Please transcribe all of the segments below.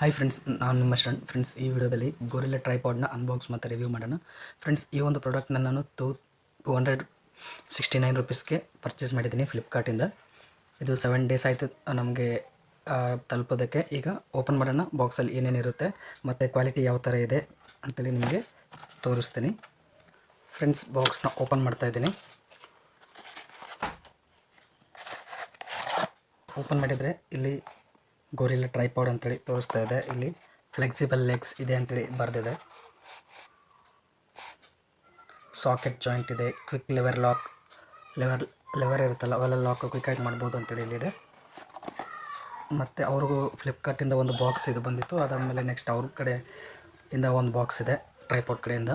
Hi friends, ನಾನು ನಿಮ್ಮ Sharan. Friends, ಈ ವಿಡಿಯೋದಲ್ಲಿ ಗೊರಿಲ್ಲಾ ಟ್ರೈಪಾಡ್ನ ಅನ್ಬಾಕ್ಸ್ ಮತ್ತು ರಿವ್ಯೂ ಮಾಡೋಣ. ಫ್ರೆಂಡ್ಸ್, ಈ ಒಂದು ಪ್ರಾಡಕ್ಟ್ನ ನಾನು 269 ರುಪೀಸ್ಗೆ ಪರ್ಚೇಸ್ ಮಾಡಿದ್ದೀನಿ ಫ್ಲಿಪ್ಕಾರ್ಟಿಂದ. ಇದು 7 ಡೇಸ್ ಆಯಿತು ನಮಗೆ ತಲುಪೋದಕ್ಕೆ. ಈಗ ಓಪನ್ ಮಾಡೋಣ, ಬಾಕ್ಸಲ್ಲಿ ಏನೇನಿರುತ್ತೆ ಮತ್ತು ಕ್ವಾಲಿಟಿ ಯಾವ ಥರ ಇದೆ ಅಂತೇಳಿ ನಿಮಗೆ ತೋರಿಸ್ತೀನಿ. ಫ್ರೆಂಡ್ಸ್, ಬಾಕ್ಸ್ನ ಓಪನ್ ಮಾಡ್ತಾಯಿದ್ದೀನಿ. ಓಪನ್ ಮಾಡಿದರೆ ಇಲ್ಲಿ ಗೊರಿಲ್ಲಾ ಟ್ರೈಪಾಡ್ ಅಂತೇಳಿ ತೋರಿಸ್ತಾ ಇದೆ. ಇಲ್ಲಿ ಫ್ಲೆಕ್ಸಿಬಲ್ ಲೆಗ್ಸ್ ಇದೆ ಅಂತೇಳಿ ಬರೆದಿದೆ. ಸಾಕೆಟ್ ಜಾಯಿಂಟ್ ಇದೆ, ಕ್ವಿಕ್ ಲೆವರ್ ಲಾಕ್, ಲೆವರ್ ಇರುತ್ತಲ್ಲ ಅವೆಲ್ಲ ಲಾಕ್ ಕ್ವಿಕ್ಕಾಗಿ ಮಾಡ್ಬೋದು ಅಂತೇಳಿ ಇಲ್ಲಿದೆ. ಮತ್ತು ಅವ್ರಿಗೂ ಫ್ಲಿಪ್ಕಾರ್ಟಿಂದ ಒಂದು ಬಾಕ್ಸ್ ಇದು ಬಂದಿತ್ತು. ಅದಾದಮೇಲೆ ನೆಕ್ಸ್ಟ್ ಅವ್ರ ಕಡೆಯಿಂದ ಒಂದು ಬಾಕ್ಸ್ ಇದೆ ಟ್ರೈಪಾಡ್ ಕಡೆಯಿಂದ.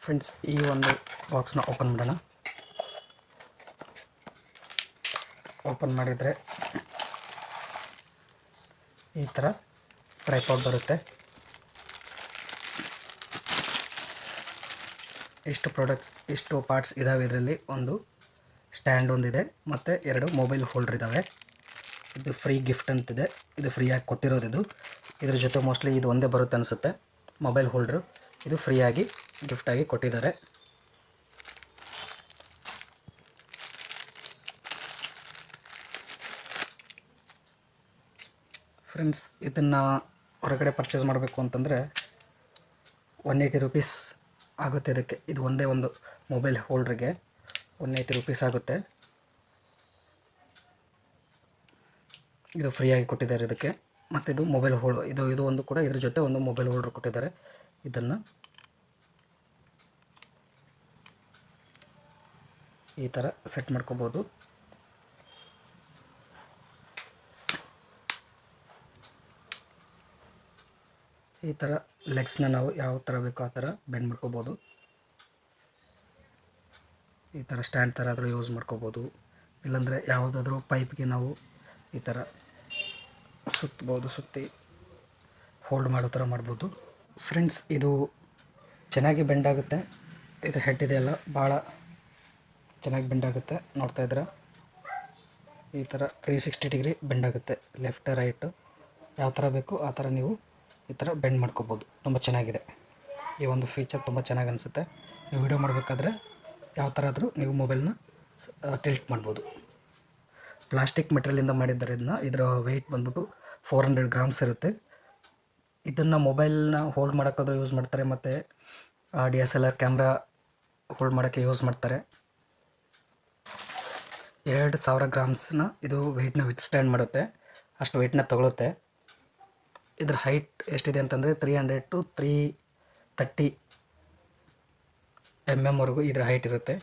ಫ್ರೆಂಡ್ಸ್, ಈ ಒಂದು ಬಾಕ್ಸ್ನ ಓಪನ್ ಮಾಡೋಣ. ಓಪನ್ ಮಾಡಿದರೆ ಈ ಥರ ಟ್ರೈಪಾಡ್ ಬರುತ್ತೆ. ಇಷ್ಟು ಪಾರ್ಟ್ಸ್ ಇದ್ದಾವೆ. ಇದರಲ್ಲಿ ಒಂದು ಸ್ಟ್ಯಾಂಡ್ ಒಂದಿದೆ ಮತ್ತು 2 ಮೊಬೈಲ್ ಹೋಲ್ಡರ್ ಇದ್ದಾವೆ. ಇದು ಫ್ರೀ ಗಿಫ್ಟ್ ಅಂತಿದೆ. ಇದು ಫ್ರೀಯಾಗಿ ಕೊಟ್ಟಿರೋದು. ಇದ್ರ ಜೊತೆ ಮೋಸ್ಟ್ಲಿ ಇದು ಒಂದೇ ಬರುತ್ತೆ ಅನಿಸುತ್ತೆ, ಮೊಬೈಲ್ ಹೋಲ್ಡ್ರು. ಇದು ಫ್ರೀಯಾಗಿ ಗಿಫ್ಟಾಗಿ ಕೊಟ್ಟಿದ್ದಾರೆ. ಫ್ರೆಂಡ್ಸ್, ಇದನ್ನು ಹೊರಗಡೆ ಪರ್ಚೇಸ್ ಮಾಡಬೇಕು ಅಂತಂದರೆ 180 ರುಪೀಸ್ ಆಗುತ್ತೆ ಇದಕ್ಕೆ. ಇದು ಒಂದೇ ಒಂದು ಮೊಬೈಲ್ ಹೋಲ್ಡ್ರಿಗೆ 180 ರುಪೀಸ್ ಆಗುತ್ತೆ. ಇದು ಫ್ರೀಯಾಗಿ ಕೊಟ್ಟಿದ್ದಾರೆ ಇದಕ್ಕೆ. ಮತ್ತು ಇದು ಮೊಬೈಲ್ ಇದು ಒಂದು ಕೂಡ ಇದ್ರ ಜೊತೆ ಒಂದು ಮೊಬೈಲ್ ಹೋಲ್ಡ್ರ್ ಕೊಟ್ಟಿದ್ದಾರೆ. ಇದನ್ನು ಈ ಥರ ಸೆಟ್ ಮಾಡ್ಕೋಬೋದು. ಈ ಥರ ಲೆಗ್ಸ್ನ ನಾವು ಯಾವ ಥರ ಬೇಕೋ ಆ ಥರ ಬೆಂಡ್ ಮಾಡ್ಕೋಬೋದು. ಈ ಥರ ಸ್ಟ್ಯಾಂಡ್ ಥರ ಆದರೂ ಯೂಸ್ ಮಾಡ್ಕೋಬೋದು. ಇಲ್ಲಾಂದರೆ ಯಾವುದಾದ್ರೂ ಪೈಪ್ಗೆ ನಾವು ಈ ಥರ ಸುತ್ತಿ ಹೋಲ್ಡ್ ಮಾಡೋ ಥರ ಮಾಡ್ಬೋದು. ಫ್ರೆಂಡ್ಸ್, ಇದು ಚೆನ್ನಾಗಿ ಬೆಂಡ್ ಆಗುತ್ತೆ. ಇದು ಹೆಡ್ ಇದೆಯಲ್ಲ ಭಾಳ ಚೆನ್ನಾಗಿ ಬೆಂಡ್ ಆಗುತ್ತೆ. ನೋಡ್ತಾ ಇದ್ದೀರಾ, ಈ ಥರ 360 ಡಿಗ್ರಿ ಬೆಂಡ್ ಆಗುತ್ತೆ. ಲೆಫ್ಟ್ ರೈಟು ಯಾವ ಥರ ಬೇಕು ಆ ಥರ ನೀವು ಈ ಥರ ಬೆಂಡ್ ಮಾಡ್ಕೋಬೋದು. ತುಂಬ ಚೆನ್ನಾಗಿದೆ. ಈ ಒಂದು ಫೀಚರ್ ತುಂಬ ಚೆನ್ನಾಗಿ ಅನಿಸುತ್ತೆ. ನೀವು ವಿಡಿಯೋ ಮಾಡಬೇಕಾದ್ರೆ ಯಾವ ಥರ ಆದರೂ ನೀವು ಮೊಬೈಲ್ನ ಟಿಲ್ಟ್ ಮಾಡ್ಬೋದು. ಪ್ಲಾಸ್ಟಿಕ್ ಮೆಟೀರಿಯಲಿಂದ ಮಾಡಿದ್ದಾರೆ ಇದರ ವೆಯ್ಟ್ ಬಂದ್ಬಿಟ್ಟು 400 ಗ್ರಾಮ್ಸ್ ಇರುತ್ತೆ. ಇದನ್ನು ಮೊಬೈಲ್ನ ಹೋಲ್ಡ್ ಮಾಡೋಕ್ಕಾದ್ರೂ ಯೂಸ್ ಮಾಡ್ತಾರೆ, ಮತ್ತು DSLR ಕ್ಯಾಮ್ರಾ ಹೋಲ್ಡ್ ಮಾಡೋಕ್ಕೆ ಯೂಸ್ ಮಾಡ್ತಾರೆ. 2000 ಗ್ರಾಮ್ಸ್ನ ಇದು ವೆಯ್ಟ್ನ ವಿತ್ಸ್ಟ್ಯಾಂಡ್ ಮಾಡುತ್ತೆ. ಅಷ್ಟು ವೆಯ್ಟ್ನ ತಗೊಳುತ್ತೆ. ಇದರ ಹೈಟ್ ಎಷ್ಟಿದೆ ಅಂತಂದರೆ 300 to 330 mm ಇದರ ಹೈಟ್ ಇರುತ್ತೆ.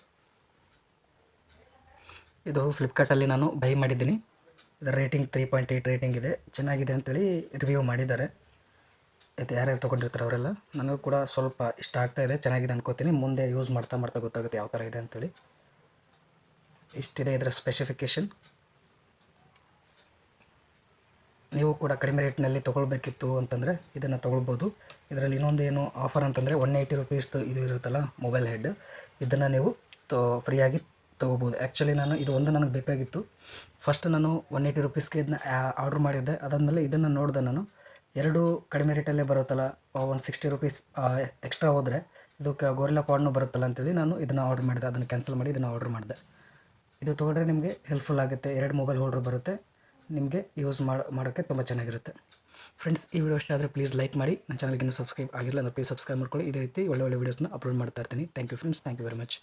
ಇದು ಫ್ಲಿಪ್ಕಾರ್ಟಲ್ಲಿ ನಾನು ಬೈ ಮಾಡಿದ್ದೀನಿ. ಇದರ ರೇಟಿಂಗ್ 3.8 ರೇಟಿಂಗ್ ಇದೆ. ಚೆನ್ನಾಗಿದೆ ಅಂತೇಳಿ ರಿವ್ಯೂ ಮಾಡಿದ್ದಾರೆ. ಇದು ಯಾರ್ಯಾರು ತೊಗೊಂಡಿರ್ತಾರೆ ಅವರೆಲ್ಲ. ನನಗೂ ಕೂಡ ಸ್ವಲ್ಪ ಇಷ್ಟ ಆಗ್ತಾಯಿದೆ, ಚೆನ್ನಾಗಿದೆ ಅನ್ಕೋತೀನಿ. ಮುಂದೆ ಯೂಸ್ ಮಾಡ್ತಾ ಗೊತ್ತಾಗುತ್ತೆ ಯಾವ ಥರ ಇದೆ ಅಂಥೇಳಿ. ಇಷ್ಟಿದೆ ಇದರ ಸ್ಪೆಸಿಫಿಕೇಷನ್. ನೀವು ಕೂಡ ಕಡಿಮೆ ರೇಟ್ನಲ್ಲಿ ತೊಗೊಳ್ಬೇಕಿತ್ತು ಅಂತಂದರೆ ಇದನ್ನು ತೊಗೊಳ್ಬೋದು. ಇದರಲ್ಲಿ ಇನ್ನೊಂದು ಏನು ಆಫರ್ ಅಂತಂದರೆ 180 ರುಪೀಸ್ದು ಇದು ಇರುತ್ತಲ್ಲ ಮೊಬೈಲ್ ಹೆಡ್, ಇದನ್ನು ನೀವು ಫ್ರೀಯಾಗಿ ತೊಗೋಬೋದು. ಆ್ಯಕ್ಚುಲಿ ಇದು ಒಂದು ನನಗೆ ಬೇಕಾಗಿತ್ತು. ಫಸ್ಟ್ ನಾನು 180 ರುಪೀಸ್ಗೆ ಇದನ್ನ ಆರ್ಡ್ರ್ ಮಾಡಿದ್ದೆ. ಅದಾದಮೇಲೆ ಇದನ್ನು ನೋಡಿದೆ ನಾನು. 2 ಕಡಿಮೆ ರೇಟಲ್ಲೇ ಬರುತ್ತಲ್ಲ, 160 ರುಪೀಸ್ ಎಕ್ಸ್ಟ್ರಾ ಹೋದರೆ ಇದಕ್ಕೆ ಗೊರಿಲ್ಲಾ ಪಾಡ್ನೂ ಬರುತ್ತಲ್ಲ ಅಂತೇಳಿ ನಾನು ಇದನ್ನು ಆರ್ಡ್ರ್ ಮಾಡಿದೆ. ಅದನ್ನು ಕ್ಯಾನ್ಸಲ್ ಮಾಡಿ ಇದನ್ನು ಆರ್ಡ್ರ್ ಮಾಡಿದೆ. ಇದು ತೊಗೊಂಡ್ರೆ ನಿಮಗೆ ಹೆಲ್ಪ್ಫುಲ್ ಆಗುತ್ತೆ. 2 ಮೊಬೈಲ್ ಹೋಲ್ಡ್ರ್ ಬರುತ್ತೆ. ನಿಮಗೆ ಯೂಸ್ ಮಾಡೋಕ್ಕೆ ತುಂಬ ಚೆನ್ನಾಗಿರುತ್ತೆ. ಫ್ರೆಂಡ್ಸ್, ಈ ವಿಡಿಯೋ ಇಷ್ಟ ಆದರೆ ಪ್ಲೀಸ್ ಲೈಕ್ ಮಾಡಿ. ನನ್ನ ಚಾನಲ್ಗೆ ಇನ್ನೂ ಸಬ್ಸ್ಕ್ರೈಬ್ ಆಗಿಲ್ಲ ಅಂದರೆ ಪ್ಲೀಸ್ ಸಬ್ಸ್ಕ್ರೈಬ್ ಮಾಡ್ಕೊಳ್ಳಿ. ಇದೇ ರೀತಿ ಒಳ್ಳೆ ವೀಡಿಯೋಸ್ನ ಅಪ್ಲೋಡ್ ಮಾಡ್ತಾ ಇರ್ತೀನಿ. Thank you friends, thank you very much.